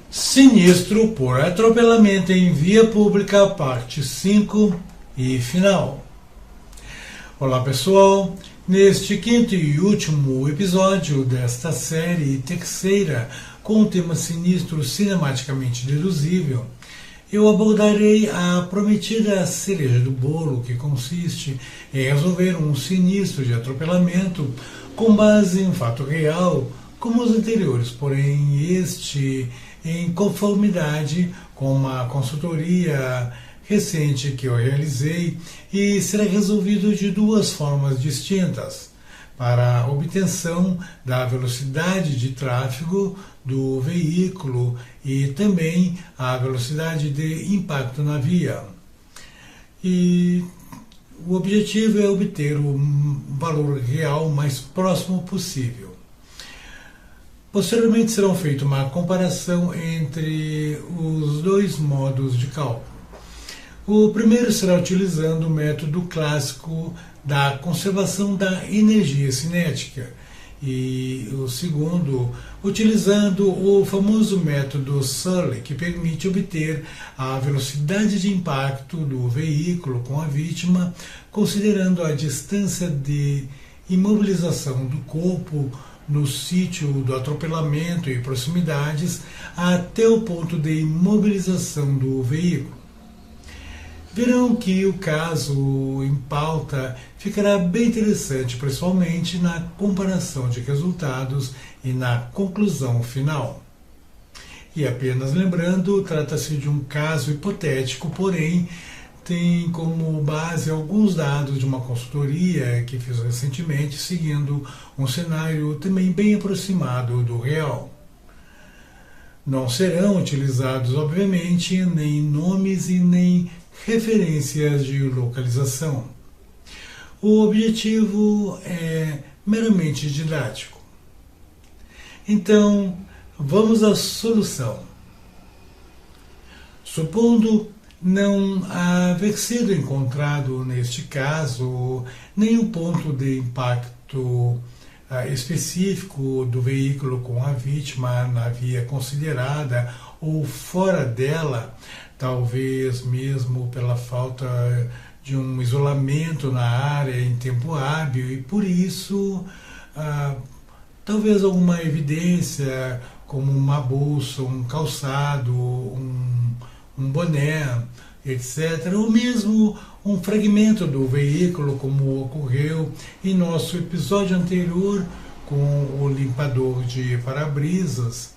Sinistro por atropelamento em via pública, parte 5 e final. Olá pessoal, neste quinto e último episódio desta série terceira com o tema sinistro cinematicamente deduzível, eu abordarei a prometida cereja do bolo, que consiste em resolver um sinistro de atropelamento com base em fato real, como os anteriores, porém este em conformidade com uma consultoria recente que eu realizei, e será resolvido de duas formas distintas: para a obtenção da velocidade de tráfego do veículo e também a velocidade de impacto na via. E o objetivo é obter o valor real mais próximo possível. Posteriormente serão feita uma comparação entre os dois modos de cálculo. O primeiro será utilizando o método clássico da conservação da energia cinética, e o segundo utilizando o famoso método Sully, que permite obter a velocidade de impacto do veículo com a vítima, considerando a distância de imobilização do corpo no sítio do atropelamento e proximidades até o ponto de imobilização do veículo. Verão que o caso em pauta ficará bem interessante, principalmente na comparação de resultados e na conclusão final. E apenas lembrando, trata-se de um caso hipotético, porém tem como base alguns dados de uma consultoria que fiz recentemente, seguindo um cenário também bem aproximado do real. Não serão utilizados, obviamente, nem nomes e nem referências de localização. O objetivo é meramente didático. Então, vamos à solução. Supondo não haver sido encontrado, neste caso, nenhum ponto de impacto específico do veículo com a vítima na via considerada ou fora dela, talvez mesmo pela falta de um isolamento na área em tempo hábil, e por isso talvez alguma evidência como uma bolsa, um calçado, um boné, etc., ou mesmo um fragmento do veículo, como ocorreu em nosso episódio anterior com o limpador de para-brisas,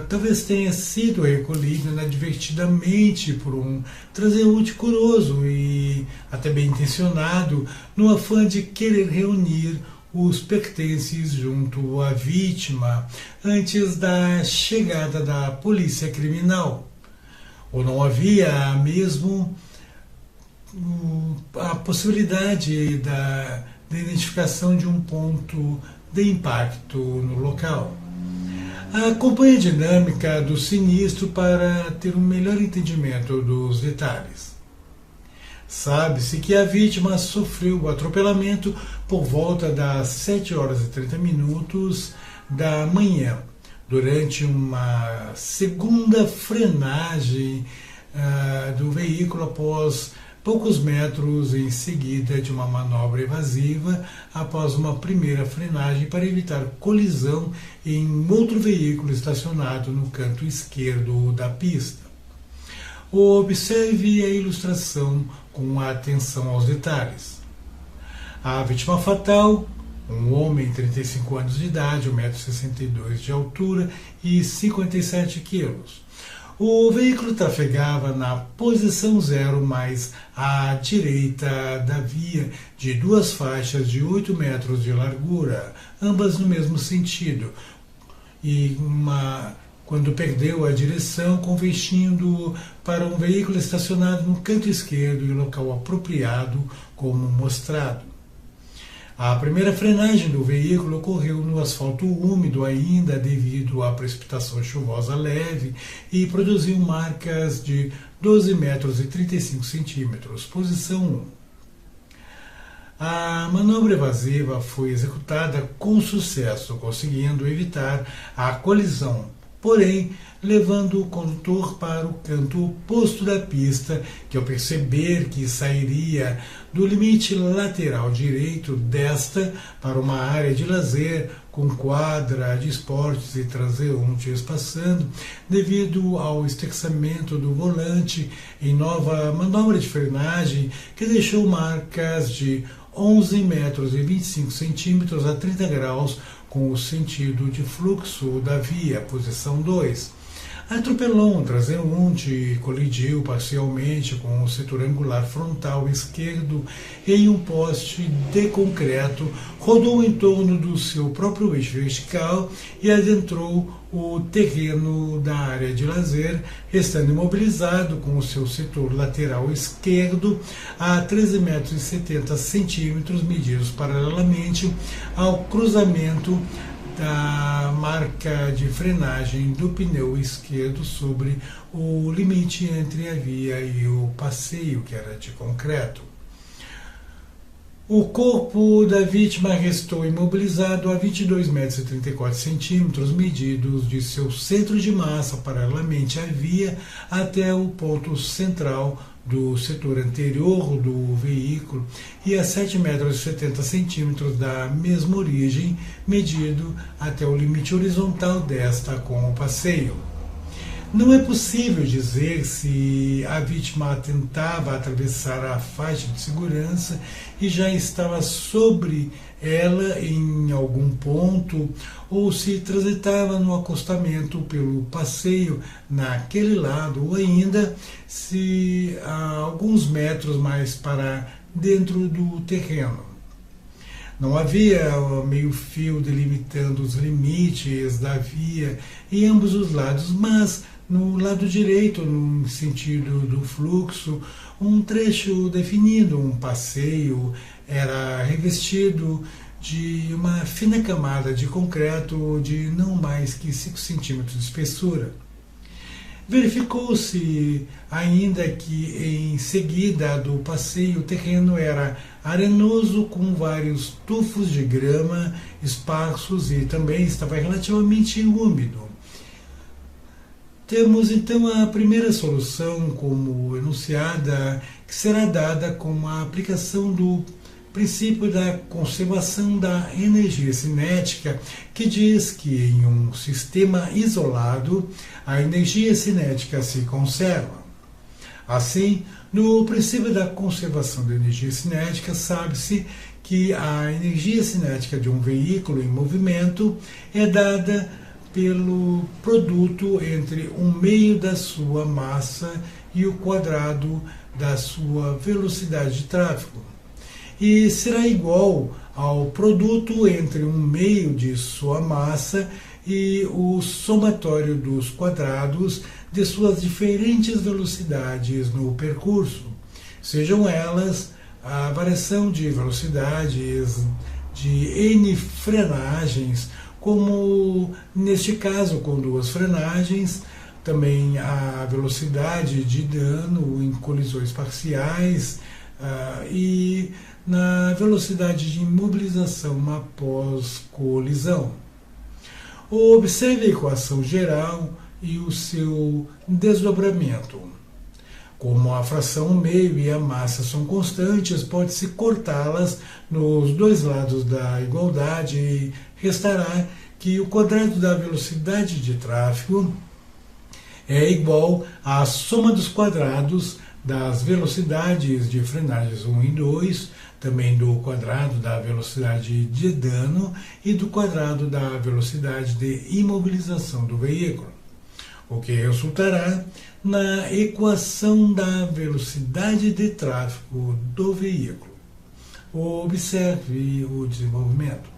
talvez tenha sido recolhido inadvertidamente por um transeunte curioso e até bem intencionado, no afã de querer reunir os pertences junto à vítima antes da chegada da polícia criminal. Ou não havia mesmo a possibilidade da identificação de um ponto de impacto no local. Acompanhe a dinâmica do sinistro para ter um melhor entendimento dos detalhes. Sabe-se que a vítima sofreu o atropelamento por volta das 7h30 da manhã, durante uma segunda frenagem do veículo após poucos metros em seguida de uma manobra evasiva após uma primeira frenagem para evitar colisão em outro veículo estacionado no canto esquerdo da pista. Observe a ilustração com atenção aos detalhes. A vítima fatal, um homem de 35 anos de idade, 1,62 m de altura e 57 kg. O veículo trafegava na posição 0, mais à direita da via, de duas faixas de 8 metros de largura, ambas no mesmo sentido, e quando perdeu a direção, convertindo para um veículo estacionado no canto esquerdo e local apropriado, como mostrado. A primeira frenagem do veículo ocorreu no asfalto úmido ainda devido à precipitação chuvosa leve e produziu marcas de 12 metros e 35 centímetros, posição 1. A manobra evasiva foi executada com sucesso, conseguindo evitar a colisão. Porém, levando o condutor para o canto oposto da pista, que ao perceber que sairia do limite lateral direito desta para uma área de lazer com quadra de esportes e transeuntes passando, devido ao estrexamento do volante em nova manobra de frenagem que deixou marcas de 11 metros e 25 centímetros a 30 graus com o sentido de fluxo da via, posição 2. Atropelou um transeunte e colidiu parcialmente com o setor angular frontal esquerdo em um poste de concreto, rodou em torno do seu próprio eixo vertical e adentrou o terreno da área de lazer, restando imobilizado com o seu setor lateral esquerdo a 13 metros e 70 centímetros medidos paralelamente ao cruzamento da marca de frenagem do pneu esquerdo sobre o limite entre a via e o passeio, que era de concreto. O corpo da vítima restou imobilizado a 22 metros e 34 centímetros medidos de seu centro de massa paralelamente à via até o ponto central do setor anterior do veículo e a 7 metros e 70 centímetros da mesma origem, medido até o limite horizontal desta com o passeio. Não é possível dizer se a vítima tentava atravessar a faixa de segurança e já estava sobre ela em algum ponto, ou se transitava no acostamento pelo passeio naquele lado, ou ainda se a alguns metros mais para dentro do terreno. Não havia meio-fio delimitando os limites da via em ambos os lados, mas no lado direito, no sentido do fluxo, um trecho definido, um passeio, era revestido de uma fina camada de concreto de não mais que 5 centímetros de espessura. Verificou-se ainda que, em seguida do passeio, o terreno era arenoso com vários tufos de grama esparsos e também estava relativamente úmido. Temos então a primeira solução como enunciada, que será dada com a aplicação do princípio da conservação da energia cinética, que diz que em um sistema isolado a energia cinética se conserva. Assim, no princípio da conservação da energia cinética, sabe-se que a energia cinética de um veículo em movimento é dada pelo produto entre um meio da sua massa e o quadrado da sua velocidade de tráfego. E será igual ao produto entre um meio de sua massa e o somatório dos quadrados de suas diferentes velocidades no percurso, sejam elas a variação de velocidades de N frenagens, como neste caso com 2 frenagens, também a velocidade de dano em colisões parciais e na velocidade de imobilização após colisão. Observe a equação geral e o seu desdobramento. Como a fração meio e a massa são constantes, pode-se cortá-las nos dois lados da igualdade e restará que o quadrado da velocidade de tráfego é igual à soma dos quadrados das velocidades de frenagens 1 e 2, também do quadrado da velocidade de dano e do quadrado da velocidade de imobilização do veículo, o que resultará na equação da velocidade de tráfego do veículo. Observe o desenvolvimento.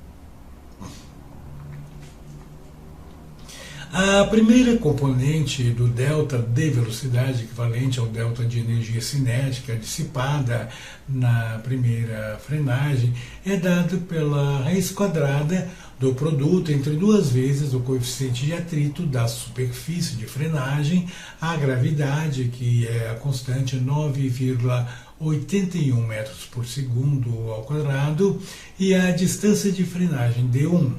A primeira componente do delta de velocidade, equivalente ao delta de energia cinética dissipada na primeira frenagem, é dado pela raiz quadrada do produto entre 2 vezes o coeficiente de atrito da superfície de frenagem, a gravidade, que é a constante 9,81 metros por segundo ao quadrado, e a distância de frenagem D1.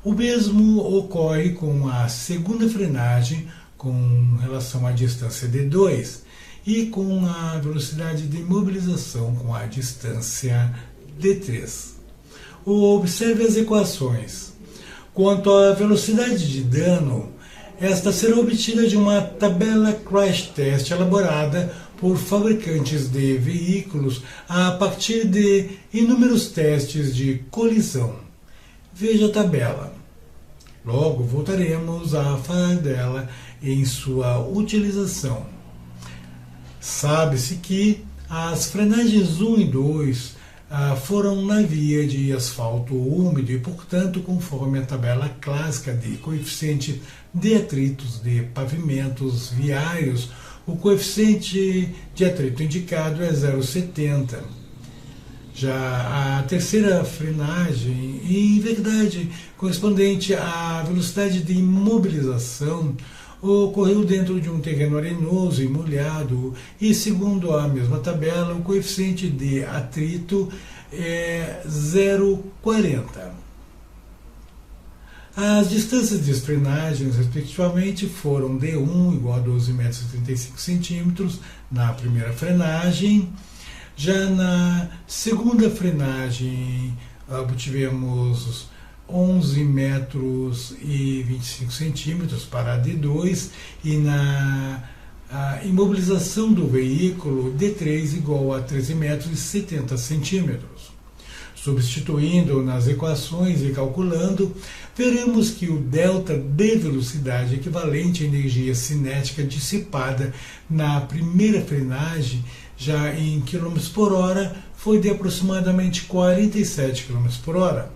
O mesmo ocorre com a segunda frenagem com relação à distância D2 e com a velocidade de imobilização com a distância D3. Observe as equações. Quanto à velocidade de dano, esta será obtida de uma tabela crash test elaborada por fabricantes de veículos a partir de inúmeros testes de colisão. Veja a tabela. Logo voltaremos a falar dela em sua utilização. Sabe-se que as frenagens 1 e 2 foram na via de asfalto úmido e, portanto, conforme a tabela clássica de coeficiente de atritos de pavimentos viários, o coeficiente de atrito indicado é 0,70. Já a terceira frenagem, em verdade, correspondente à velocidade de imobilização, ocorreu dentro de um terreno arenoso e molhado e, segundo a mesma tabela, o coeficiente de atrito é 0,40. As distâncias de frenagens, respectivamente, foram D1 igual a 12,35 m na primeira frenagem. Já na segunda frenagem, obtivemos 11 metros e 25 centímetros para a D2 e na imobilização do veículo D3 igual a 13 metros e 70 centímetros. Substituindo nas equações e calculando, veremos que o delta de velocidade equivalente à energia cinética dissipada na primeira frenagem, já em km por hora, foi de aproximadamente 47 km por hora.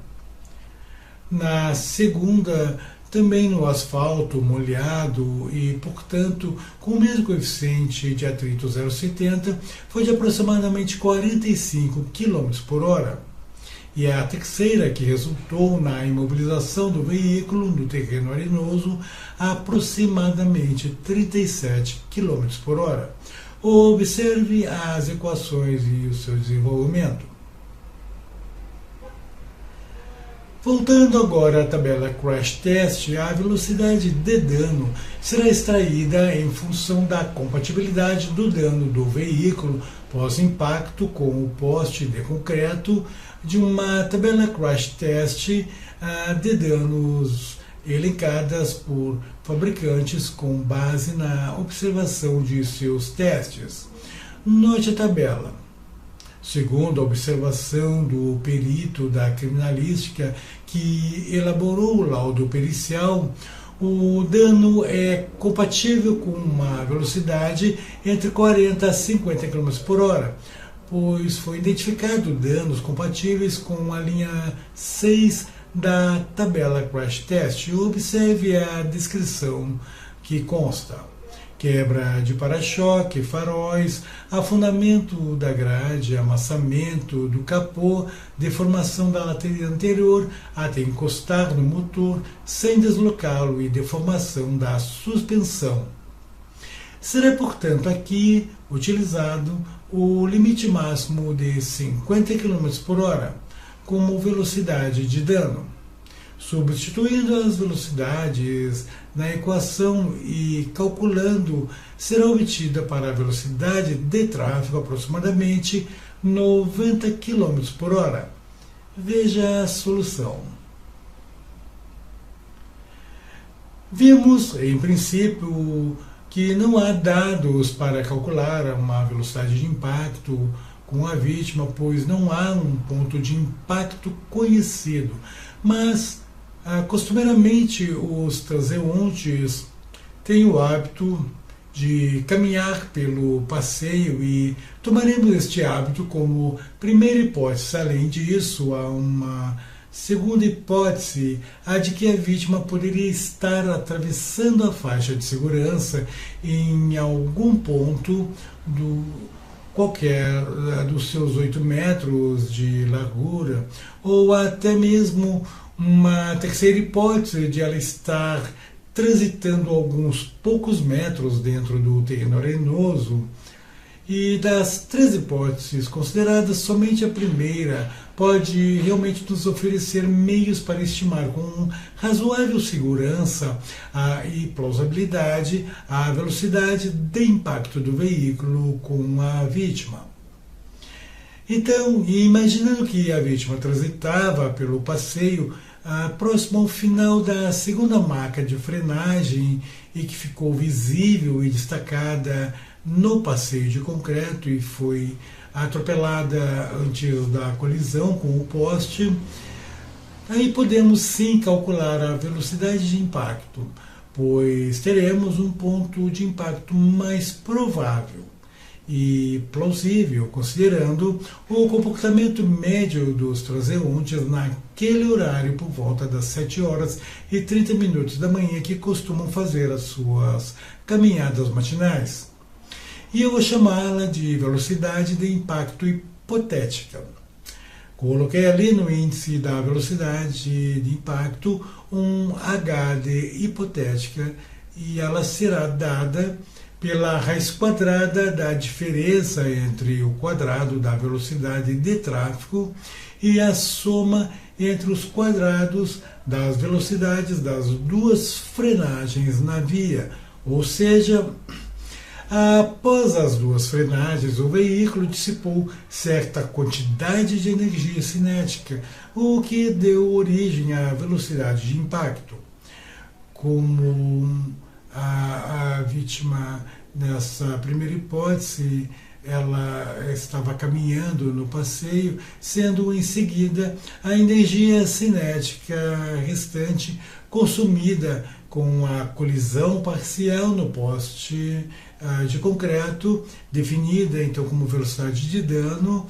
Na segunda, também no asfalto molhado e, portanto, com o mesmo coeficiente de atrito 0,70, foi de aproximadamente 45 km por hora. E a terceira, que resultou na imobilização do veículo no terreno arenoso, a aproximadamente 37 km por hora. Observe as equações e o seu desenvolvimento. Voltando agora à tabela crash test, a velocidade de dano será extraída em função da compatibilidade do dano do veículo pós-impacto com o poste de concreto de uma tabela crash test de danos elencadas por fabricantes com base na observação de seus testes. Note a tabela. Segundo a observação do perito da criminalística que elaborou o laudo pericial, o dano é compatível com uma velocidade entre 40 a 50 km por hora, pois foi identificado danos compatíveis com a linha 6 da tabela crash test. Observe a descrição que consta: quebra de para-choque, faróis, afundamento da grade, amassamento do capô, deformação da lateral anterior até encostar no motor sem deslocá-lo e deformação da suspensão. Será, portanto, aqui utilizado o limite máximo de 50 km por hora como velocidade de dano. Substituindo as velocidades na equação e calculando, será obtida para a velocidade de tráfego aproximadamente 90 km por hora. Veja a solução. Vimos, em princípio, que não há dados para calcular uma velocidade de impacto com a vítima, pois não há um ponto de impacto conhecido, mas costumeiramente os transeuntes têm o hábito de caminhar pelo passeio e tomaremos este hábito como primeira hipótese. Além disso, há uma segunda hipótese, a de que a vítima poderia estar atravessando a faixa de segurança em algum ponto qualquer dos seus 8 metros de largura, ou até mesmo uma terceira hipótese de ela estar transitando alguns poucos metros dentro do terreno arenoso. E das três hipóteses consideradas, somente a primeira pode realmente nos oferecer meios para estimar com razoável segurança e plausibilidade a velocidade de impacto do veículo com a vítima. Então, imaginando que a vítima transitava pelo passeio próximo ao final da segunda marca de frenagem e que ficou visível e destacada no passeio de concreto e foi atropelada antes da colisão com o poste, aí podemos sim calcular a velocidade de impacto, pois teremos um ponto de impacto mais provável e plausível, considerando o comportamento médio dos transeuntes naquele horário por volta das 7 horas e 30 minutos da manhã que costumam fazer as suas caminhadas matinais. E eu vou chamá-la de velocidade de impacto hipotética. Coloquei ali no índice da velocidade de impacto um H de hipotética e ela será dada pela raiz quadrada da diferença entre o quadrado da velocidade de tráfego e a soma entre os quadrados das velocidades das duas frenagens na via, ou seja, após as duas frenagens, o veículo dissipou certa quantidade de energia cinética, o que deu origem à velocidade de impacto. Como a vítima, nessa primeira hipótese, ela estava caminhando no passeio, sendo em seguida a energia cinética restante consumida com a colisão parcial no poste de concreto, definida então como velocidade de dano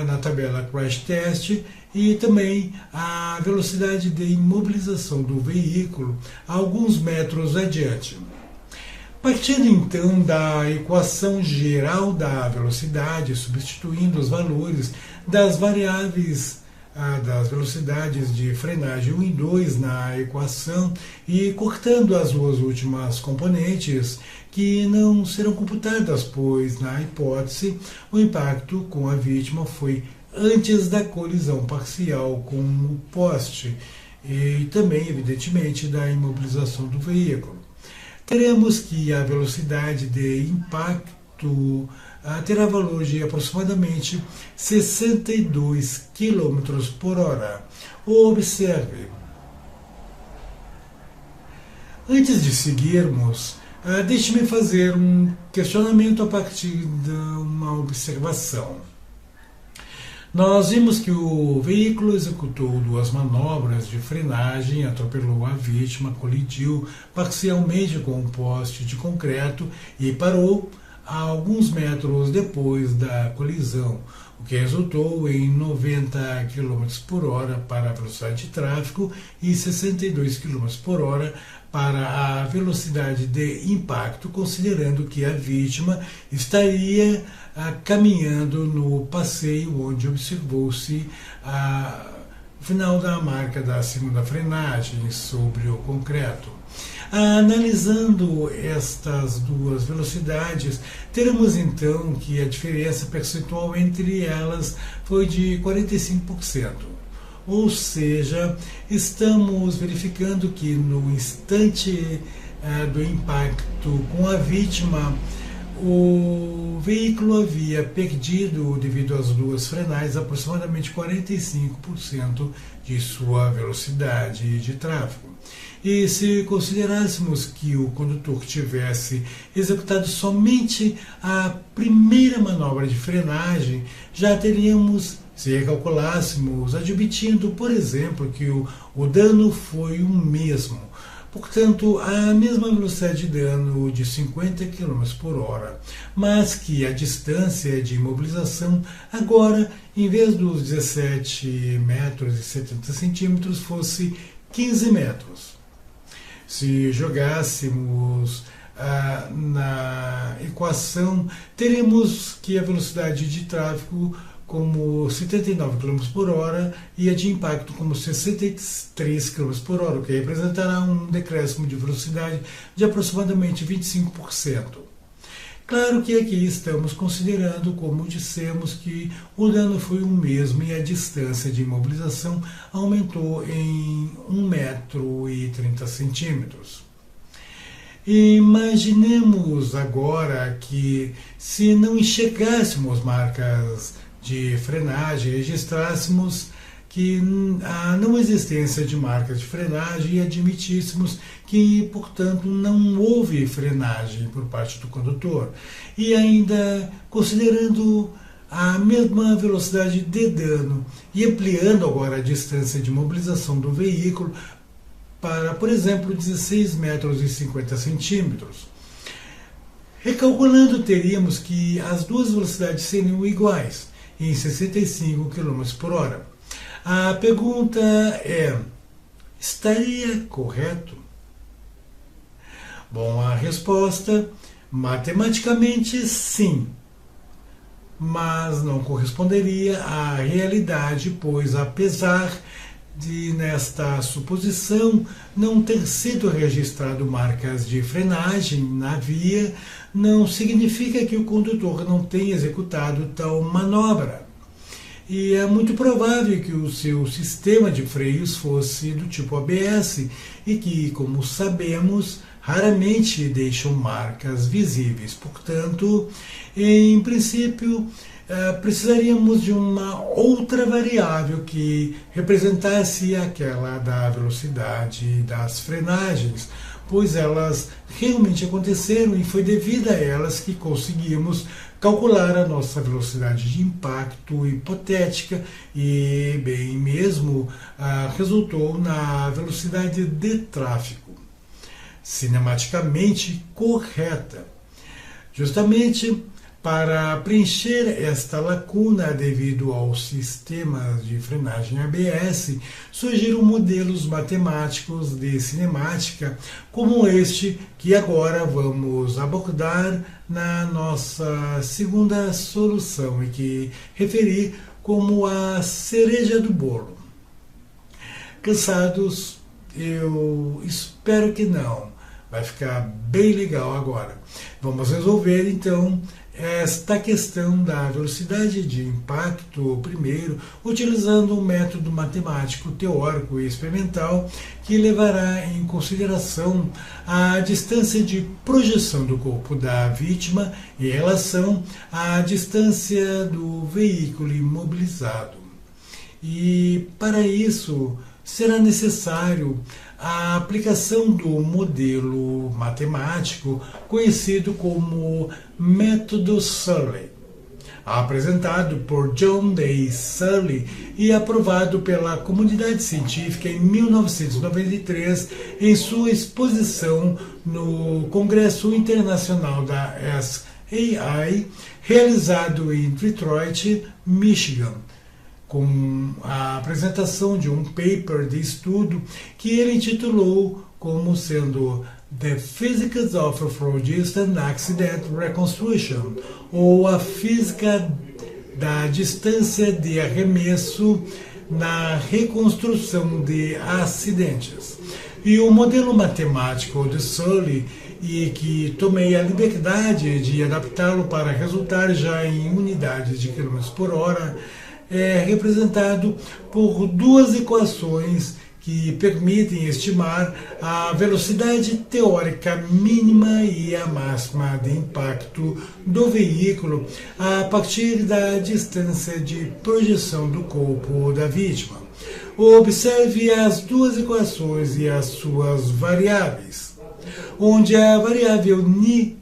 na tabela Crash Test, e também a velocidade de imobilização do veículo a alguns metros adiante. Partindo então da equação geral da velocidade, substituindo os valores das variáveis das velocidades de frenagem 1 e 2 na equação e cortando as duas últimas componentes que não serão computadas, pois na hipótese o impacto com a vítima foi antes da colisão parcial com o poste e também, evidentemente, da imobilização do veículo. Teremos que a velocidade de impacto terá valor de aproximadamente 62 km por hora. Observe. Antes de seguirmos, deixe-me fazer um questionamento a partir de uma observação. Nós vimos que o veículo executou duas manobras de frenagem, atropelou a vítima, colidiu parcialmente com um poste de concreto e parou a alguns metros depois da colisão, o que resultou em 90 km por hora para a velocidade de tráfego e 62 km por hora para a velocidade de impacto, considerando que a vítima estaria caminhando no passeio onde observou-se o final da marca da segunda frenagem sobre o concreto. Analisando estas duas velocidades, teremos então que a diferença percentual entre elas foi de 45%. Ou seja, estamos verificando que no instante do impacto com a vítima, o veículo havia perdido, devido às duas frenagens, aproximadamente 45% de sua velocidade de tráfego. E se considerássemos que o condutor tivesse executado somente a primeira manobra de frenagem, já teríamos, se recalculássemos, admitindo, por exemplo, que o dano foi o mesmo. Portanto, a mesma velocidade de dano de 50 km por hora, mas que a distância de imobilização agora, em vez dos 17 metros e 70 centímetros, fosse 15 metros. Se jogássemos na equação, teremos que a velocidade de tráfego como 79 km por hora e a de impacto como 63 km por hora, o que representará um decréscimo de velocidade de aproximadamente 25%. Claro que aqui estamos considerando, como dissemos, que o dano foi o mesmo e a distância de imobilização aumentou em 1,30 m. Imaginemos agora que, se não enxergássemos marcas de frenagem, registrássemos que a não existência de marcas de frenagem e admitíssemos que, portanto, não houve frenagem por parte do condutor. E ainda considerando a mesma velocidade de dano e ampliando agora a distância de mobilização do veículo para, por exemplo, 16,50 m. Recalculando, teríamos que as duas velocidades seriam iguais, em 65 km por hora. A pergunta é: estaria correto? Bom, a resposta, matematicamente, sim, mas não corresponderia à realidade, pois, apesar de, nesta suposição, não ter sido registrado marcas de frenagem na via, não significa que o condutor não tenha executado tal manobra. E é muito provável que o seu sistema de freios fosse do tipo ABS e que, como sabemos, raramente deixam marcas visíveis. Portanto, em princípio, precisaríamos de uma outra variável que representasse aquela da velocidade das frenagens, pois elas realmente aconteceram e foi devido a elas que conseguimos calcular a nossa velocidade de impacto hipotética e, bem mesmo, resultou na velocidade de tráfego cinematicamente correta. Justamente para preencher esta lacuna devido aos sistemas de frenagem ABS, surgiram modelos matemáticos de cinemática como este que agora vamos abordar na nossa segunda solução e que referi como a cereja do bolo. Cansados? Eu espero que não. Vai ficar bem legal agora. Vamos resolver então esta questão da velocidade de impacto primeiro, utilizando um método matemático teórico e experimental que levará em consideração a distância de projeção do corpo da vítima em relação à distância do veículo imobilizado. E para isso será necessário a aplicação do modelo matemático conhecido como método Surley, apresentado por John D. Surley e aprovado pela comunidade científica em 1993 em sua exposição no Congresso Internacional da SAI, realizado em Detroit, Michigan, com a apresentação de um paper de estudo que ele intitulou como sendo The Physics of Off-Road and Accident Reconstruction, ou a física da distância de arremesso na reconstrução de acidentes. E o modelo matemático de Surley, e que tomei a liberdade de adaptá-lo para resultar já em unidades de quilômetros por hora, é representado por duas equações que permitem estimar a velocidade teórica mínima e a máxima de impacto do veículo a partir da distância de projeção do corpo da vítima. Observe as duas equações e as suas variáveis, onde a variável ni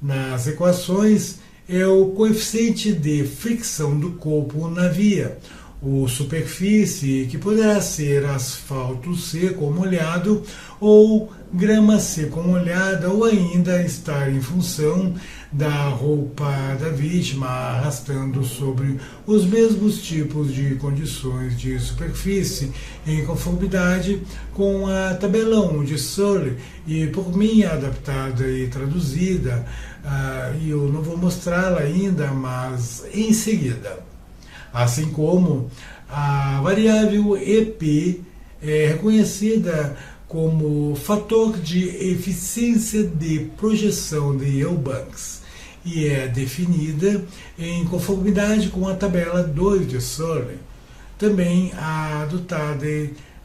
nas equações é o coeficiente de fricção do corpo na via, ou superfície, que poderá ser asfalto seco ou molhado, ou grama seca ou molhada, ou ainda estar em função da roupa da vítima arrastando sobre os mesmos tipos de condições de superfície, em conformidade com a tabela 1 de Surley, e por mim adaptada e traduzida, e eu não vou mostrá-la ainda, mas em seguida. Assim como a variável EP é reconhecida como fator de eficiência de projeção de Eubanks, e é definida em conformidade com a tabela 2 de Sully, também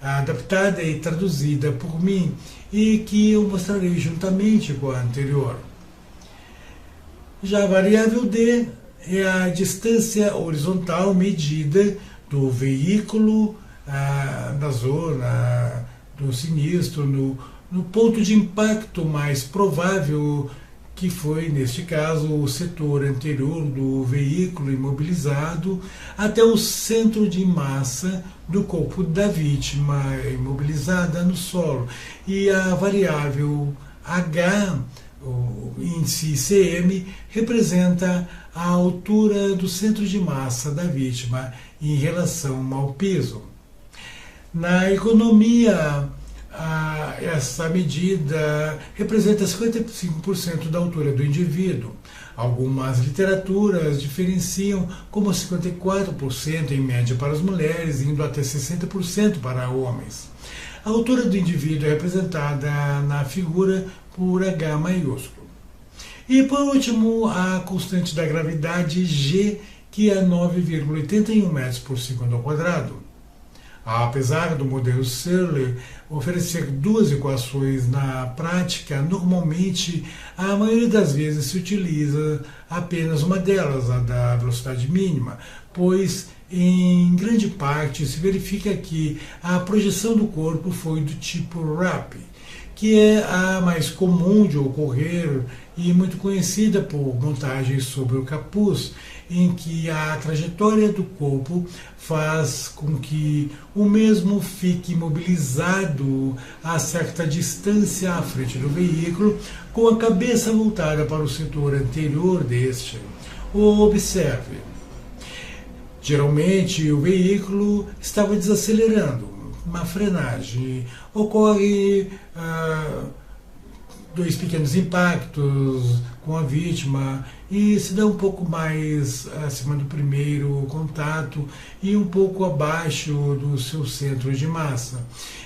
adaptada e traduzida por mim, e que eu mostrarei juntamente com a anterior. Já a variável D é a distância horizontal medida do veículo na zona do sinistro, no ponto de impacto mais provável, que foi, neste caso, o setor anterior do veículo imobilizado, até o centro de massa do corpo da vítima imobilizada no solo. E a variável H, o índice ICM, representa a altura do centro de massa da vítima em relação ao peso. Na economia, essa medida representa 55% da altura do indivíduo. Algumas literaturas diferenciam como 54% em média para as mulheres, indo até 60% para homens. A altura do indivíduo é representada na figura por H maiúsculo. E por último, a constante da gravidade G, que é 9,81 metros por segundo ao quadrado. Apesar do modelo Sully oferecer duas equações na prática, normalmente a maioria das vezes se utiliza apenas uma delas, a da velocidade mínima, pois em grande parte se verifica que a projeção do corpo foi do tipo RAP, que é a mais comum de ocorrer e muito conhecida por montagens sobre o capuz, em que a trajetória do corpo faz com que o mesmo fique imobilizado a certa distância à frente do veículo, com a cabeça voltada para o setor anterior deste. Observe, geralmente o veículo estava desacelerando, uma frenagem. Ocorre dois pequenos impactos com a vítima e se dá um pouco mais acima do primeiro contato e um pouco abaixo do seu centro de massa.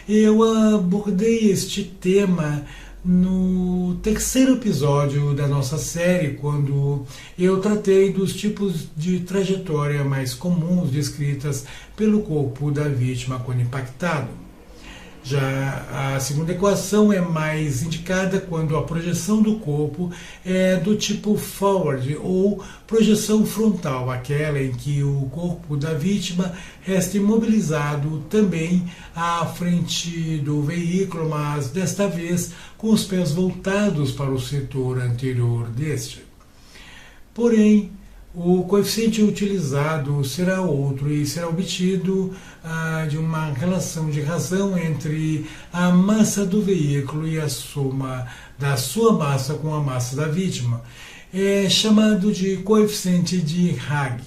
Eu abordei este tema no terceiro episódio da nossa série, quando eu tratei dos tipos de trajetória mais comuns descritas pelo corpo da vítima quando impactado. Já a segunda equação é mais indicada quando a projeção do corpo é do tipo forward ou projeção frontal, aquela em que o corpo da vítima resta imobilizado também à frente do veículo, mas desta vez com os pés voltados para o setor anterior deste. Porém, o coeficiente utilizado será outro e será obtido de uma relação de razão entre a massa do veículo e a soma da sua massa com a massa da vítima. É chamado de coeficiente de Hagg.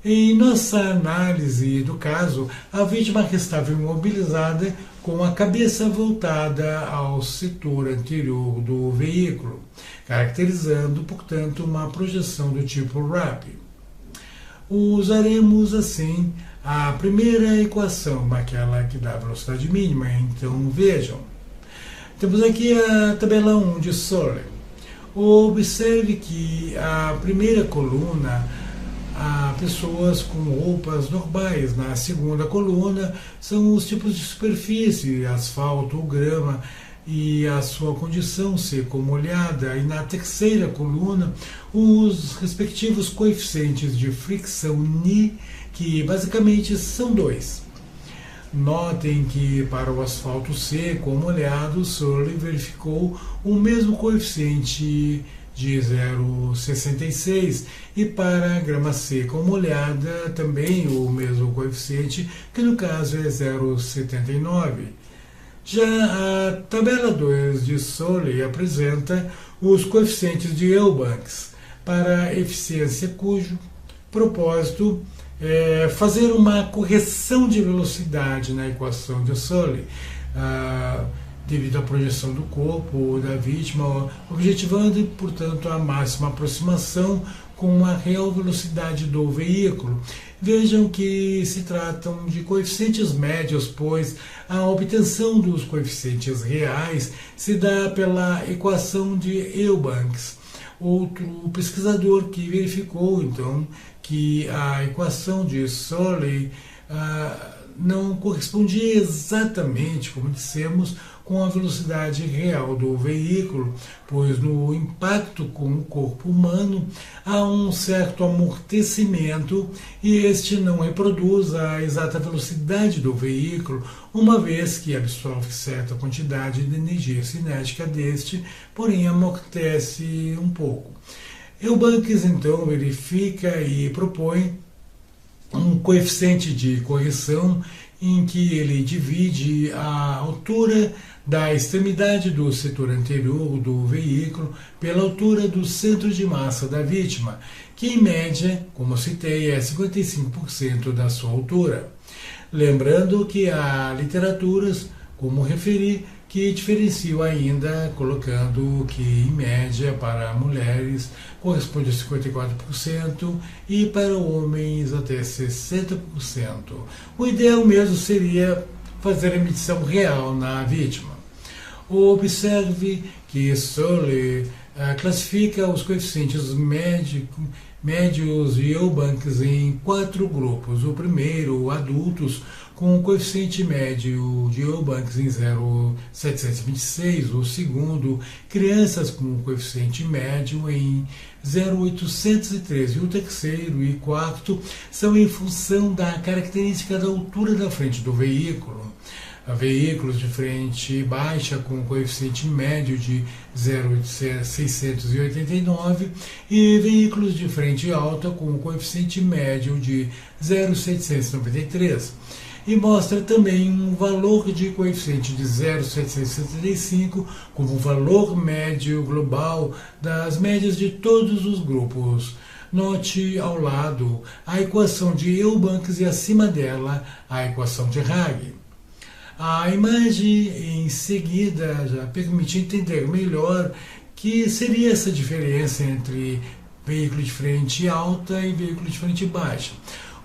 Em nossa análise do caso, a vítima estava imobilizada com a cabeça voltada ao setor anterior do veículo, caracterizando, portanto, uma projeção do tipo RAP. Usaremos, assim, a primeira equação, aquela que dá a velocidade mínima. Então, vejam. Temos aqui a tabela 1 de Sully. Observe que a primeira coluna há pessoas com roupas normais. Na segunda coluna são os tipos de superfície, asfalto ou grama, e a sua condição seca ou molhada. E na terceira coluna, os respectivos coeficientes de fricção Ni, que basicamente são dois. Notem que para o asfalto seco ou molhado, Sully verificou o mesmo coeficiente de 0,66 e para a grama seca ou molhada também o mesmo coeficiente, que no caso é 0,79. Já a tabela 2 de Sully apresenta os coeficientes de Eubanks para eficiência, cujo propósito é fazer uma correção de velocidade na equação de Sully, devido à projeção do corpo da vítima, objetivando, portanto, a máxima aproximação com a real velocidade do veículo. Vejam que se tratam de coeficientes médios, pois a obtenção dos coeficientes reais se dá pela equação de Eubanks. outro pesquisador que verificou então que a equação de Solley não correspondia exatamente, como dissemos, com a velocidade real do veículo, pois no impacto com o corpo humano há um certo amortecimento e este não reproduz a exata velocidade do veículo, uma vez que absorve certa quantidade de energia cinética deste, porém amortece um pouco. Eubanks então verifica e propõe um coeficiente de correção em que ele divide a altura da extremidade do setor anterior do veículo pela altura do centro de massa da vítima, que em média, como citei, é 55% da sua altura. Lembrando que há literaturas, como referi, que diferenciam ainda, colocando que em média para mulheres corresponde a 54% e para homens até 60%. O ideal mesmo seria fazer a medição real na vítima. Observe que Solley classifica os coeficientes médios de Eubanks em 4 grupos. O primeiro, adultos, com o coeficiente médio de Eubanks em 0,726. O segundo, crianças com o coeficiente médio em 0,813. E o terceiro e quarto são em função da característica da altura da frente do veículo. Veículos de frente baixa com coeficiente médio de 0,689 e veículos de frente alta com coeficiente médio de 0,793. E mostra também um valor de coeficiente de 0,775 como valor médio global das médias de todos os grupos. Note ao lado a equação de Eubanks e acima dela a equação de Hague. A imagem em seguida já permite entender melhor que seria essa diferença entre veículo de frente alta e veículo de frente baixa.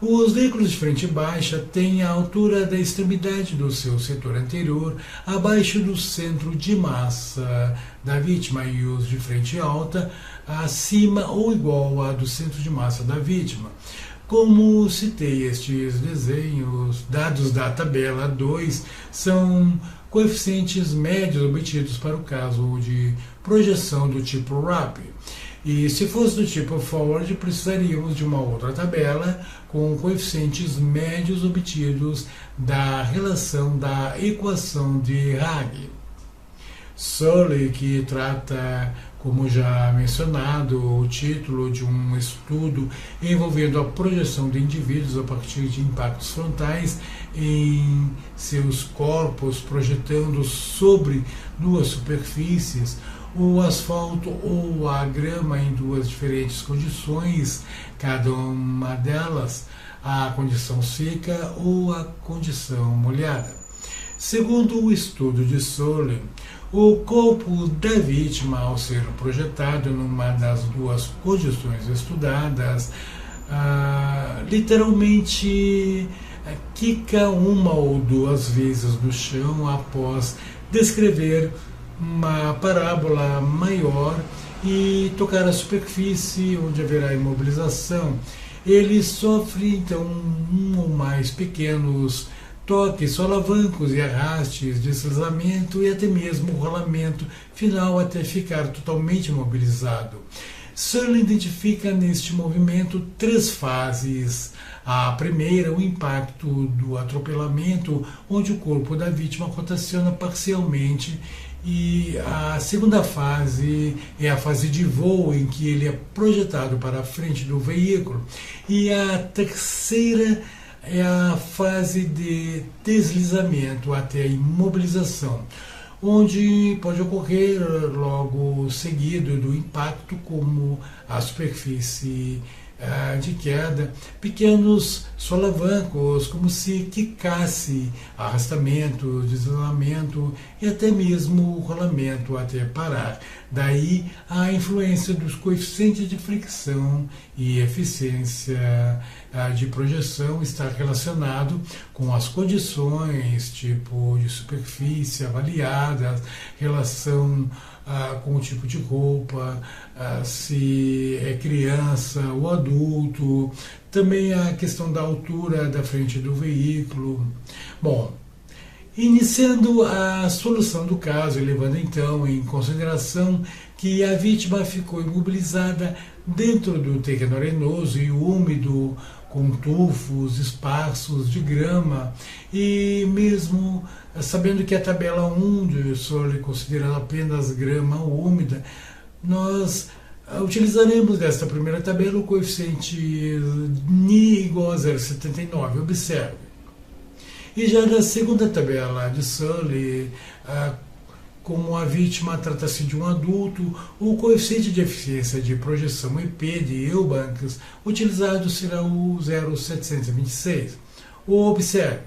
Os veículos de frente baixa têm a altura da extremidade do seu setor anterior abaixo do centro de massa da vítima e os de frente alta acima ou igual à do centro de massa da vítima. Como citei, estes desenhos, dados da tabela 2, são coeficientes médios obtidos para o caso de projeção do tipo RAP. E se fosse do tipo Forward, precisaríamos de uma outra tabela com coeficientes médios obtidos da relação da equação de Hague. Solley, que trata, como já mencionado, o título de um estudo envolvendo a projeção de indivíduos a partir de impactos frontais em seus corpos, projetando sobre duas superfícies, o asfalto ou a grama em duas diferentes condições, cada uma delas a condição seca ou a condição molhada. Segundo o estudo de Solley, o corpo da vítima, ao ser projetado numa das duas condições estudadas, literalmente quica uma ou duas vezes no chão após descrever uma parábola maior e tocar a superfície onde haverá imobilização. Ele sofre então um ou mais pequenos toques, solavancos e arrastes, deslizamento e até mesmo rolamento final até ficar totalmente imobilizado. Solley identifica neste movimento 3 fases. A primeira, o impacto do atropelamento, onde o corpo da vítima rotaciona parcialmente, e a segunda fase é a fase de voo, em que ele é projetado para a frente do veículo, e a terceira é a fase de deslizamento até a imobilização, onde pode ocorrer logo seguido do impacto, como a superfície de queda, pequenos solavancos, como se quicasse, arrastamento, deslizamento e até mesmo rolamento até parar. Daí a influência dos coeficientes de fricção e eficiência de projeção está relacionado com as condições, tipo de superfície avaliadas, relação com o tipo de roupa, se é criança ou adulto, também a questão da altura da frente do veículo. Bom, iniciando a solução do caso, levando então em consideração que a vítima ficou imobilizada dentro do terreno arenoso e úmido, com tufos esparsos de grama, e mesmo sabendo que a tabela 1 de Sully considera apenas grama úmida, nós utilizaremos desta primeira tabela o coeficiente Ni igual a 0,79. Observe. E já da segunda tabela de Sully, como a vítima trata-se de um adulto, o coeficiente de eficiência de projeção EP de Eubanks utilizado será o 0,726. Observe,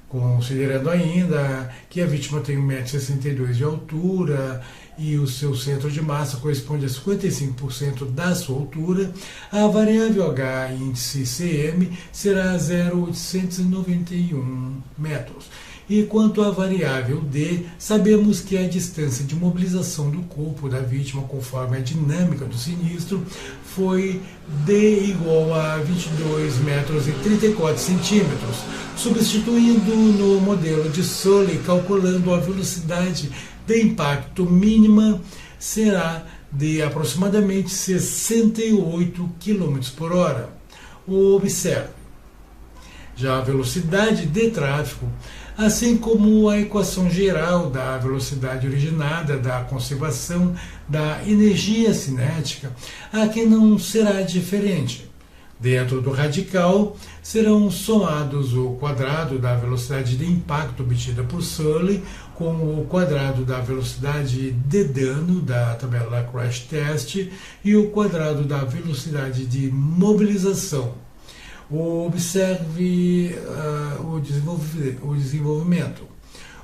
considerando ainda que a vítima tem 1,62 m de altura e o seu centro de massa corresponde a 55% da sua altura, a variável H índice CM será 0,891 metros. E quanto à variável D, sabemos que a distância de mobilização do corpo da vítima conforme a dinâmica do sinistro foi D igual a 22 metros e 34 centímetros, substituindo no modelo de Sully, calculando a velocidade de impacto mínima será de aproximadamente 68 km por hora. Observe. Já a velocidade de tráfego, assim como a equação geral da velocidade originada da conservação da energia cinética, aqui não será diferente. Dentro do radical, serão somados o quadrado da velocidade de impacto obtida por Sully com o quadrado da velocidade de dano da tabela Crash Test e o quadrado da velocidade de mobilização. Observe o desenvolvimento.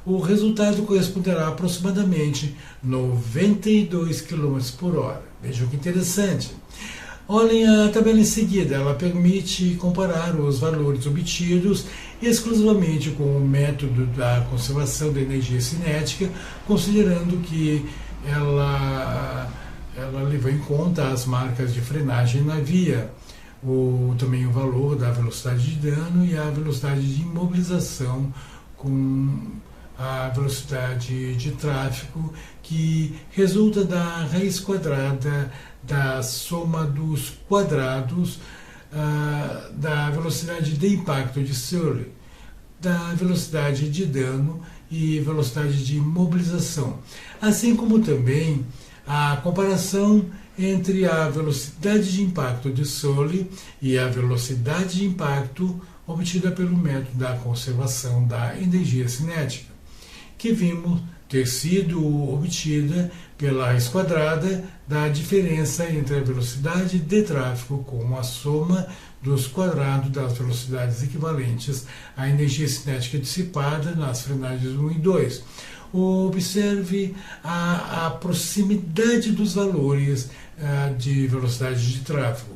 O resultado corresponderá a aproximadamente 92 km por hora. Vejam que interessante. Olhem a tabela em seguida, ela permite comparar os valores obtidos exclusivamente com o método da conservação da energia cinética, considerando que ela levou em conta as marcas de frenagem na via, também o valor da velocidade de dano e a velocidade de imobilização com a velocidade de tráfego, que resulta da raiz quadrada da soma dos quadrados da velocidade de impacto de Sully, da velocidade de dano e velocidade de mobilização, assim como também a comparação entre a velocidade de impacto de Sully e a velocidade de impacto obtida pelo método da conservação da energia cinética, que vimos ter sido obtida pela raiz quadrada da diferença entre a velocidade de tráfego com a soma dos quadrados das velocidades equivalentes à energia cinética dissipada nas frenagens 1 e 2. Observe a proximidade dos valores de velocidade de tráfego.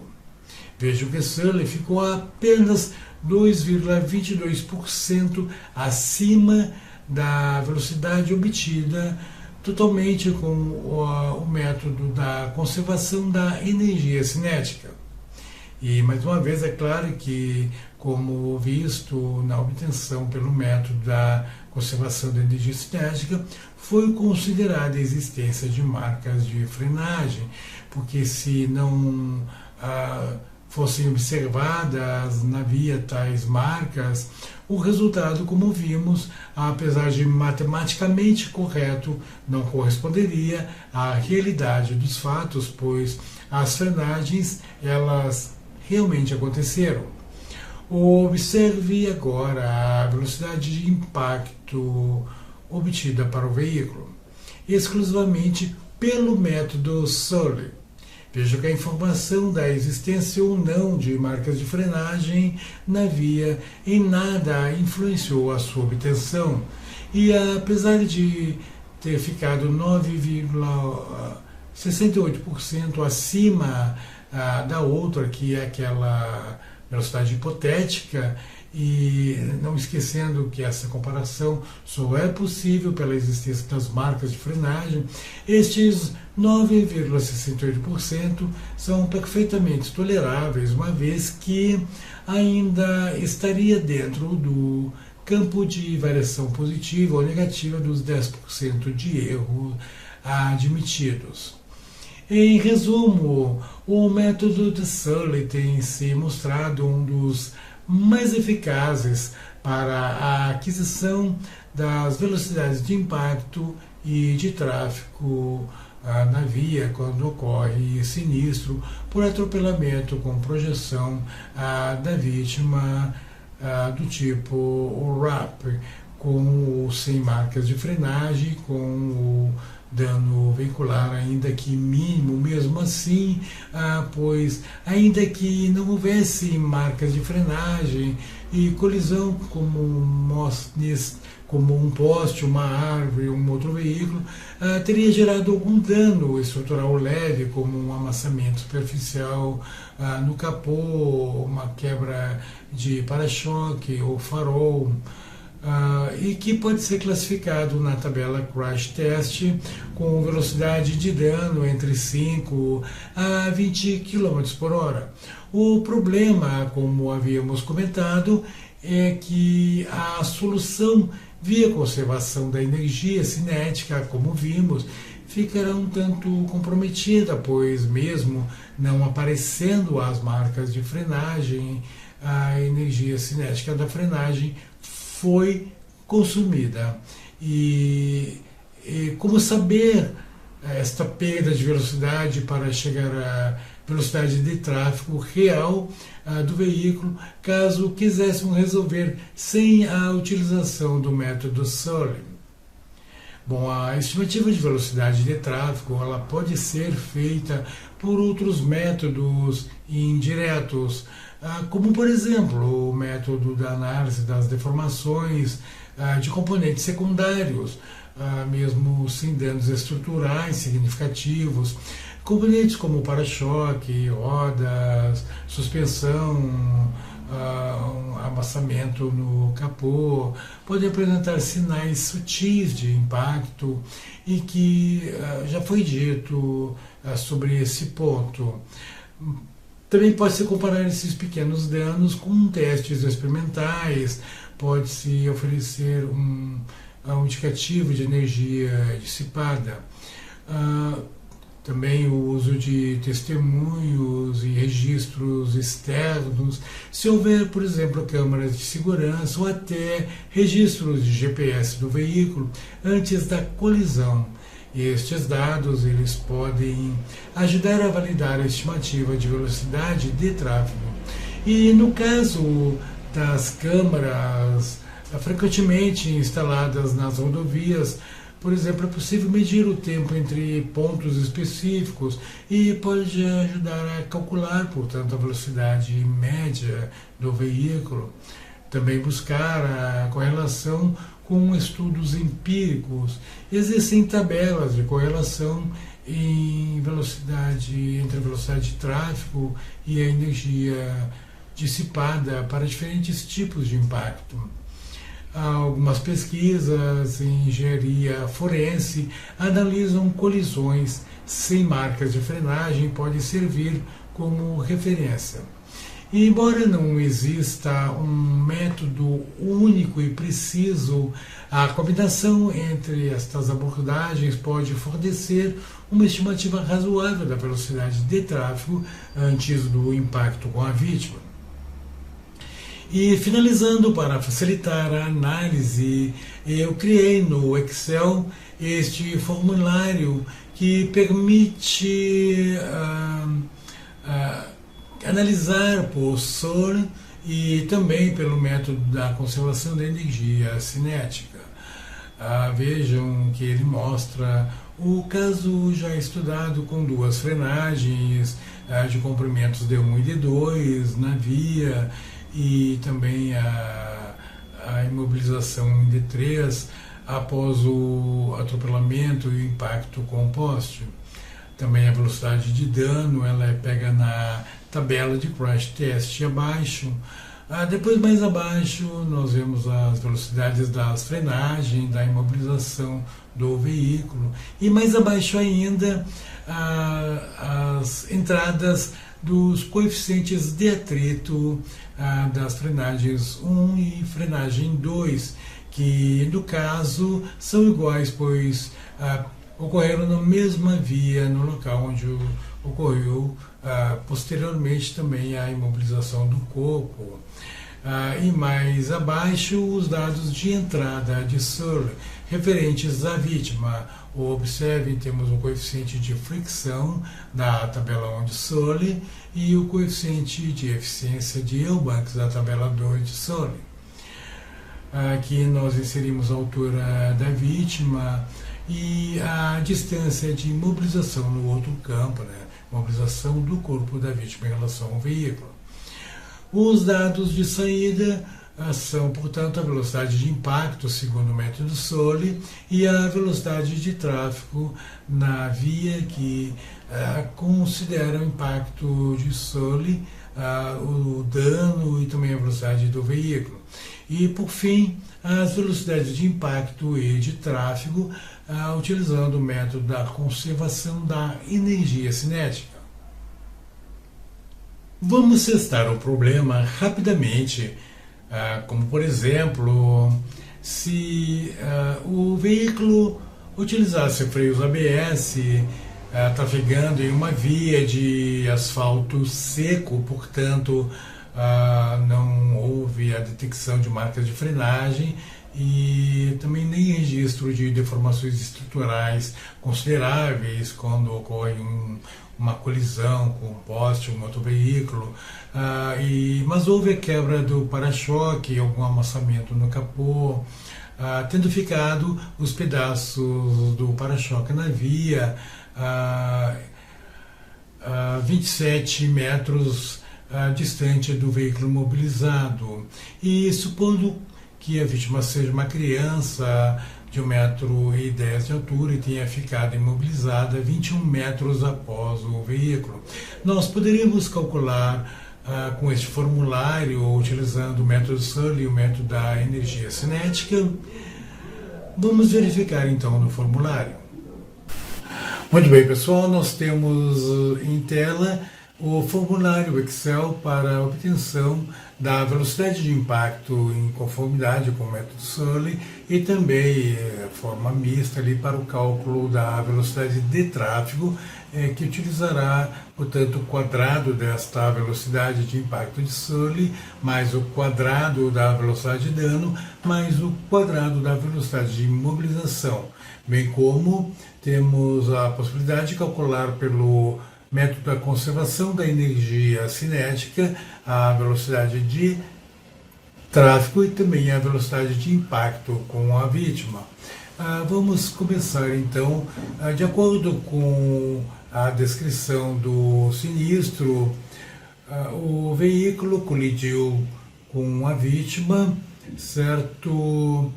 Vejam que Sully ficou apenas 2,22% acima da velocidade obtida totalmente com o método da conservação da energia cinética. E, mais uma vez, é claro que, como visto na obtenção pelo método da conservação da energia cinética, foi considerada a existência de marcas de frenagem, porque se não fossem observadas na via tais marcas, o resultado, como vimos, apesar de matematicamente correto, não corresponderia à realidade dos fatos, pois as frenagens, elas realmente aconteceram. Observe agora a velocidade de impacto obtida para o veículo, exclusivamente pelo método Sully. Veja que a informação da existência ou não de marcas de frenagem na via em nada influenciou a sua obtenção. E apesar de ter ficado 9,68% acima da outra, que é aquela velocidade hipotética, e não esquecendo que essa comparação só é possível pela existência das marcas de frenagem, estes 9,68% são perfeitamente toleráveis, uma vez que ainda estaria dentro do campo de variação positiva ou negativa dos 10% de erro admitidos. Em resumo, o método de Sully tem se mostrado um dos mais eficazes para a aquisição das velocidades de impacto e de tráfego na via quando ocorre sinistro por atropelamento com projeção da vítima do tipo RAP, com ou sem marcas de frenagem, com o dano veicular ainda que mínimo, mesmo assim, pois ainda que não houvesse marcas de frenagem e colisão como um poste, uma árvore, um outro veículo, teria gerado algum dano estrutural leve, como um amassamento superficial no capô, uma quebra de para-choque ou farol, e que pode ser classificado na tabela Crash Test com velocidade de dano entre 5 a 20 km por hora. O problema, como havíamos comentado, é que a solução via conservação da energia cinética, como vimos, ficará um tanto comprometida, pois mesmo não aparecendo as marcas de frenagem, a energia cinética da frenagem foi consumida. E como saber esta perda de velocidade para chegar à velocidade de tráfego real do veículo, caso quiséssemos resolver sem a utilização do método Sully? Bom, a estimativa de velocidade de tráfego ela pode ser feita por outros métodos indiretos, como por exemplo o método da análise das deformações de componentes secundários, mesmo sem danos estruturais significativos. Componentes como para-choque, rodas, suspensão, amassamento no capô, podem apresentar sinais sutis de impacto, e que já foi dito sobre esse ponto. Também pode-se comparar esses pequenos danos com testes experimentais, pode-se oferecer um indicativo de energia dissipada. Também o uso de testemunhos e registros externos, se houver, por exemplo, câmeras de segurança ou até registros de GPS do veículo antes da colisão. Estes dados eles podem ajudar a validar a estimativa de velocidade de tráfego. E no caso das câmeras frequentemente instaladas nas rodovias, por exemplo, é possível medir o tempo entre pontos específicos e pode ajudar a calcular, portanto, a velocidade média do veículo. Também buscar a correlação com estudos empíricos. Existem tabelas de correlação entre a velocidade de tráfego e a energia dissipada para diferentes tipos de impacto. Algumas pesquisas em engenharia forense analisam colisões sem marcas de frenagem e podem servir como referência. E embora não exista um método único e preciso, a combinação entre estas abordagens pode fornecer uma estimativa razoável da velocidade de tráfego antes do impacto com a vítima. E finalizando, para facilitar a análise, eu criei no Excel este formulário que permite analisar por SOR e também pelo método da conservação da energia cinética. Vejam que ele mostra o caso já estudado com duas frenagens de comprimentos D1 e D2 na via, e também a imobilização em D3 após o atropelamento e o impacto com o poste. Também a velocidade de dano ela é pega na tabela de Crash Test abaixo. Depois, mais abaixo, nós vemos as velocidades das frenagens, da imobilização do veículo. E mais abaixo ainda, as entradas dos coeficientes de atrito das frenagens 1 e frenagem 2, que no caso são iguais, pois ocorreram na mesma via no local onde ocorreu posteriormente também a imobilização do corpo. E mais abaixo, os dados de entrada de Surley referentes à vítima. Observem, temos o coeficiente de fricção da tabela 1 de Surley e o coeficiente de eficiência de Eubanks da tabela 2 de Surley. Aqui nós inserimos a altura da vítima e a distância de imobilização no outro campo, mobilização do corpo da vítima em relação ao veículo. Os dados de saída são, portanto, a velocidade de impacto, segundo o método Surley, e a velocidade de tráfego na via, que considera o impacto de Surley, o dano e também a velocidade do veículo. E, por fim, as velocidades de impacto e de tráfego, utilizando o método da conservação da energia cinética. Vamos testar o problema rapidamente, como por exemplo, se o veículo utilizasse freios ABS, trafegando em uma via de asfalto seco, portanto não houve a detecção de marcas de frenagem e também nem registro de deformações estruturais consideráveis quando ocorre uma colisão com um poste, um outro veículo, mas houve a quebra do para-choque, algum amassamento no capô, tendo ficado os pedaços do para-choque na via 27 metros distante do veículo mobilizado. E supondo que a vítima seja uma criança de 1,10 m de altura e tenha ficado imobilizada 21 metros após o veículo, nós poderíamos calcular com este formulário, utilizando o método Surley e o método da energia cinética. Vamos verificar então no formulário. Muito bem, pessoal, nós temos em tela o formulário Excel para a obtenção da velocidade de impacto em conformidade com o método Surley e também forma mista ali para o cálculo da velocidade de tráfego, que utilizará, portanto, o quadrado desta velocidade de impacto de Surley, mais o quadrado da velocidade de dano, mais o quadrado da velocidade de imobilização, bem como temos a possibilidade de calcular pelo método da conservação da energia cinética a velocidade de tráfego e também a velocidade de impacto com a vítima. Vamos começar então, de acordo com a descrição do sinistro, o veículo colidiu com a vítima, certo?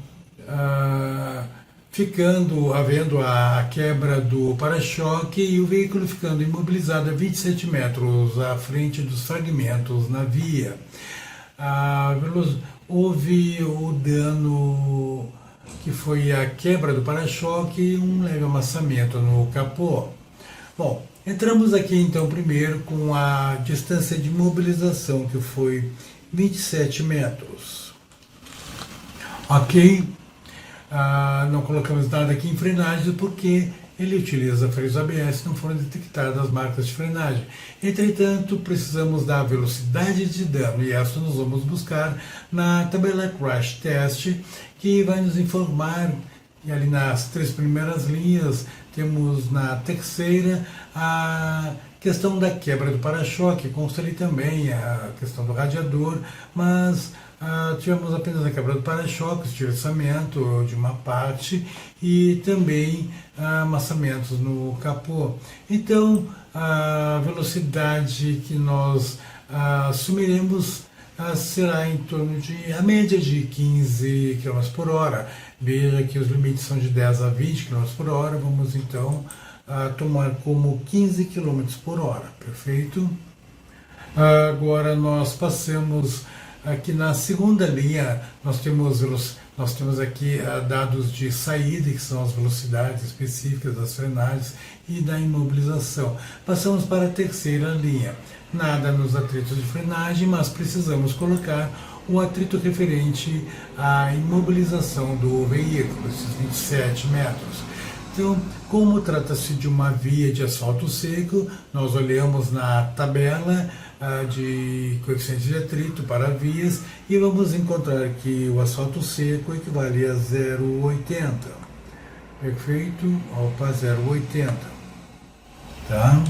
Havendo a quebra do para-choque e o veículo ficando imobilizado a 27 metros à frente dos fragmentos na via. Houve o dano que foi a quebra do para-choque e um leve amassamento no capô. Bom, entramos aqui então primeiro com a distância de mobilização, que foi 27 metros. Ok? Não colocamos nada aqui em frenagem porque ele utiliza freios ABS, não foram detectadas marcas de frenagem. Entretanto, precisamos da velocidade de dano e essa nós vamos buscar na tabela Crash Test, que vai nos informar, e ali nas 3 primeiras linhas, temos na terceira a questão da quebra do para-choque, consta ali também a questão do radiador, mas tivemos apenas a quebra do para-choque, o estreçamento de uma parte e também amassamentos no capô. Então, a velocidade que nós assumiremos será em torno de, a média de 15 km por hora. Veja que os limites são de 10 a 20 km por hora, vamos então tomar como 15 km por hora, perfeito? Agora nós passamos aqui na segunda linha nós temos aqui dados de saída, que são as velocidades específicas das frenagens e da imobilização. Passamos para a terceira linha. Nada nos atritos de frenagem, mas precisamos colocar o atrito referente à imobilização do veículo, esses 27 metros. Então, como trata-se de uma via de asfalto seco, nós olhamos na tabela de coeficiente de atrito para vias e vamos encontrar que o asfalto seco equivale a 0,80. Perfeito? Opa, 0,80. Tá?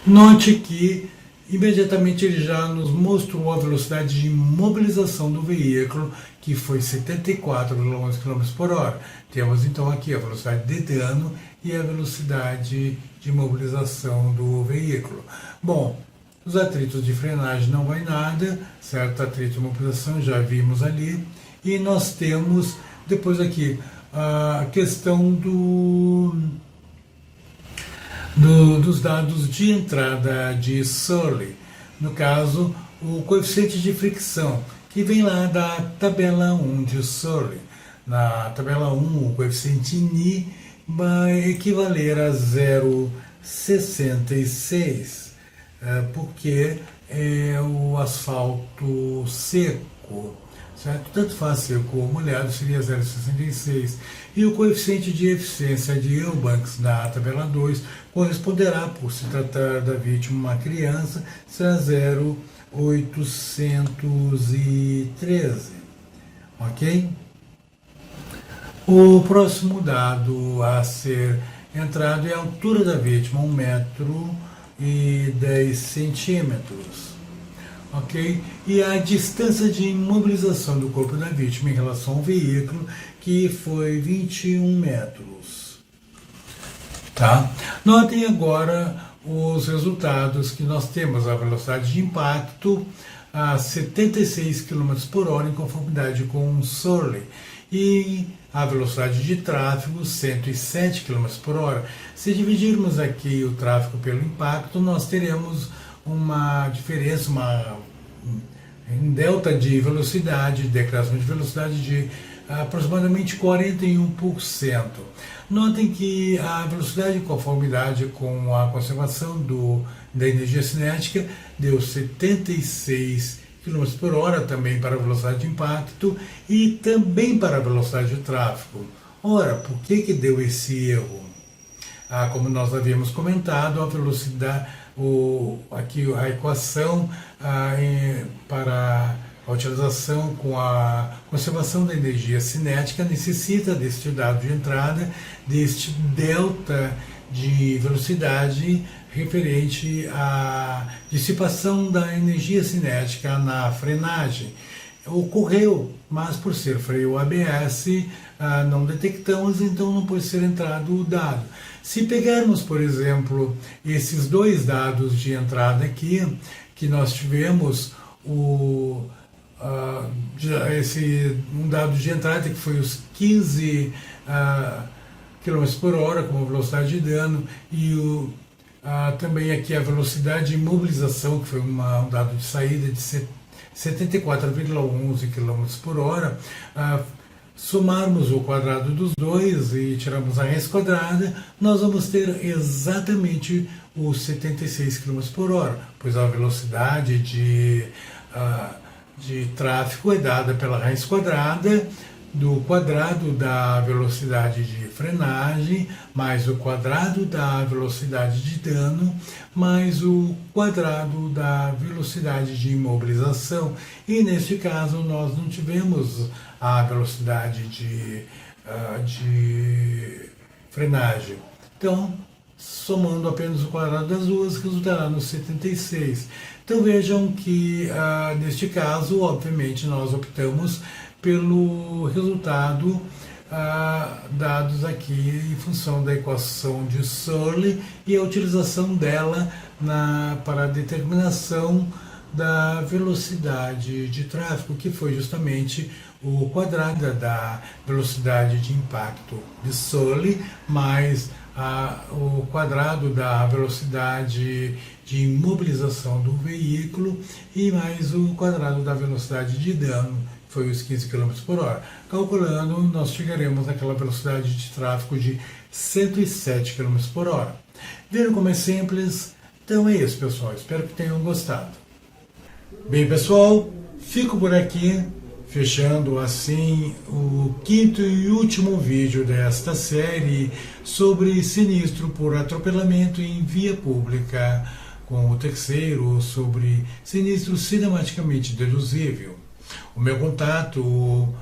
Note que imediatamente ele já nos mostrou a velocidade de imobilização do veículo, que foi 74,11 km por hora. Temos então aqui a velocidade de dano e a velocidade de imobilização do veículo. Bom, os atritos de frenagem não vai nada, certo? Atrito de imobilização já vimos ali. E nós temos depois aqui a questão dos dados de entrada de Surley, no caso, o coeficiente de fricção, que vem lá da tabela 1 de Surley. Na tabela 1, o coeficiente Ni vai equivaler a 0,66, porque é o asfalto seco, certo? Tanto faz seco ou molhado, seria 0,66. E o coeficiente de eficiência de Eubanks na tabela 2 corresponderá, por se tratar da vítima uma criança, será 0,813. Ok? O próximo dado a ser entrado é a altura da vítima, 1 metro e 10 centímetros. Ok? E a distância de imobilização do corpo da vítima em relação ao veículo, que foi 21 metros. Tá? Notem agora os resultados que nós temos. A velocidade de impacto a 76 km por hora em conformidade com o Surley. E a velocidade de tráfego 107 km por hora. Se dividirmos aqui o tráfego pelo impacto, nós teremos uma diferença, um delta de velocidade, decréscimo de velocidade de aproximadamente 41%. Notem que a velocidade de conformidade com a conservação da energia cinética deu 76 km por hora também para a velocidade de impacto e também para a velocidade de tráfego. Ora, por que deu esse erro? Como nós havíamos comentado, a velocidade, aqui a equação para a utilização com a conservação da energia cinética necessita deste dado de entrada, deste delta de velocidade referente à dissipação da energia cinética na frenagem. Ocorreu, mas por ser freio ABS, não detectamos, então não pode ser entrado o dado. Se pegarmos, por exemplo, esses dois dados de entrada aqui, que nós tivemos um dado de entrada que foi os 15 km por hora como velocidade de dano e também aqui a velocidade de imobilização, que foi um dado de saída de 74,11 km por hora, somarmos o quadrado dos dois e tirarmos a raiz quadrada, nós vamos ter exatamente os 76 km por hora, pois a velocidade de tráfego é dada pela raiz quadrada do quadrado da velocidade de frenagem, mais o quadrado da velocidade de dano, mais o quadrado da velocidade de imobilização. E neste caso nós não tivemos a velocidade de frenagem. Então, somando apenas o quadrado das duas, resultará no 76. Então vejam que, neste caso, obviamente, nós optamos pelo resultado dados aqui em função da equação de Surley e a utilização dela para a determinação da velocidade de tráfego, que foi justamente o quadrado da velocidade de impacto de Surley mais o quadrado da velocidade de imobilização do veículo e mais o quadrado da velocidade de dano, que foi os 15 km por hora. Calculando, nós chegaremos naquela velocidade de tráfego de 107 km por hora. Viram como é simples? Então é isso, pessoal. Espero que tenham gostado. Bem, pessoal, fico por aqui, fechando assim o quinto e último vídeo desta série sobre sinistro por atropelamento em via pública, com o terceiro sobre sinistro cinematicamente deduzível. O meu contato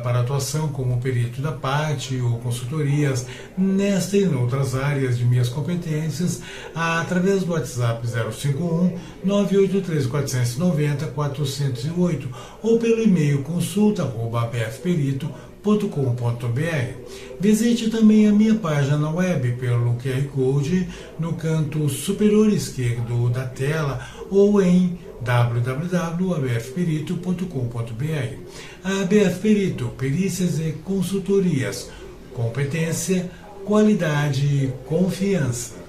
para atuação como perito da parte ou consultorias nesta e em outras áreas de minhas competências através do WhatsApp 051 983 490 408 ou pelo e-mail consulta@bfperito.com.br. Visite também a minha página na web pelo QR Code no canto superior esquerdo da tela ou em www.abfperito.com.br. A ABF Perito, perícias e consultorias, competência, qualidade e confiança.